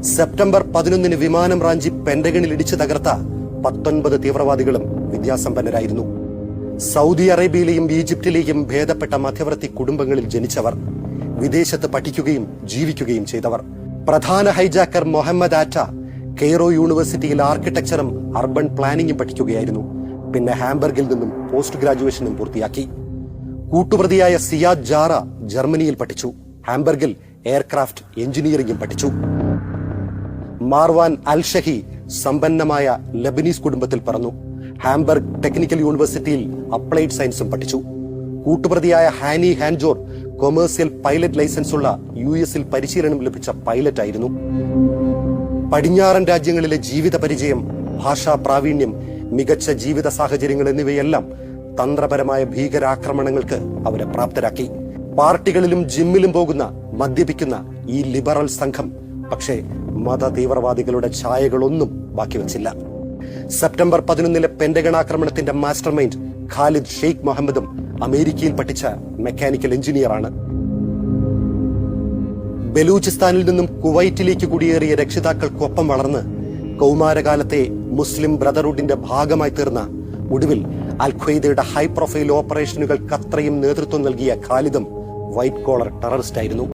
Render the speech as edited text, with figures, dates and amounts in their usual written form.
September 11 വിമാനം റാഞ്ചി പെന്റഗണിൽ ഇടിച്ചു തകർത്ത 19 തീവ്രവാദികളും വിദ്യാസമ്പന്നരായിരുന്നു. സൗദി അറേബ്യയിലെയും ഈജിപ്തിലെയും ഭേദപ്പെട്ട മധ്യവർത്തി കുടുംബങ്ങളിൽ ജനിച്ചവർ, വിദേശത്ത് പഠിക്കുകയും ജീവിക്കുകയും ചെയ്തവർ. പ്രധാന ഹൈജാക്കർ മുഹമ്മദ് ആറ്റ കെയ്റോ യൂണിവേഴ്സിറ്റിയിൽ ആർക്കിടെക്ചറും അർബൻ പ്ലാനിംഗും പഠിക്കുകയായിരുന്നു. പിന്നെ ഹാംബർഗിൽ നിന്നും പോസ്റ്റ് ഗ്രാജുവേഷനും പൂർത്തിയാക്കി. കൂട്ടുപ്രതിയായ സിയാദ് ജാറ ജർമ്മനിയിൽ പഠിച്ചു. ഹാംബർഗിൽ എയർക്രാഫ്റ്റ് എഞ്ചിനീയറിംഗും പഠിച്ചു. മാർവാൻ അൽ ഷഹി സമ്പന്നമായ ലബനീസ് കുടുംബത്തിൽ പിറന്നു. ഹാംബർഗ് ടെക്നിക്കൽ യൂണിവേഴ്സിറ്റിയിൽ അപ്ലൈഡ് സയൻസും പഠിച്ചു. കൂട്ടുപ്രതിയായ ഹാനി ഹാൻജോർ കൊമേഴ്സ്യൽ പൈലറ്റ് ലൈസൻസ് ഉള്ള US-ൽ പരിശീലനം ലഭിച്ച പൈലറ്റ് ആയിരുന്നു. പടിഞ്ഞാറൻ രാജ്യങ്ങളിലെ ജീവിത പരിചയം, ഭാഷാ പ്രാവീണ്യം, മികച്ച ജീവിത സാഹചര്യങ്ങൾ എന്നിവയെല്ലാം തന്ത്രപരമായ ഭീകരാക്രമണങ്ങൾക്ക് അവരെ പ്രാപ്തരാക്കി. പാർട്ടികളിലും ജിമ്മിലും പോകുന്ന, മദ്യപിക്കുന്ന ഈ ലിബറൽ സംഘം പക്ഷേ മത തീവ്രവാദികളുടെ ഛായകളൊന്നും ബാക്കി വച്ചില്ല. സെപ്റ്റംബർ 11 പെന്റഗൺ ആക്രമണത്തിന്റെ മാസ്റ്റർ മൈൻഡ് ഖാലിദ് ഷെയ്ഖ് മുഹമ്മദും അമേരിക്കയിൽ പഠിച്ച മെക്കാനിക്കൽ എഞ്ചിനീയറാണ്. ബലൂചിസ്ഥാനിൽ നിന്നും കുവൈറ്റിലേക്ക് കുടിയേറിയ രക്ഷിതാക്കൾക്കൊപ്പം വളർന്ന് കൗമാരകാലത്തെ മുസ്ലിം ബ്രദർഹുഡിന്റെ ഭാഗമായി തീർന്ന, ഒടുവിൽ അൽ ഖ്വയ്ദയുടെ ഹൈ പ്രൊഫൈൽ ഓപ്പറേഷനുകൾക്ക് അത്രയും നേതൃത്വം നൽകിയ ഖാലിദും വൈറ്റ് കോളർ ടെററിസ്റ്റ് ആയിരുന്നു.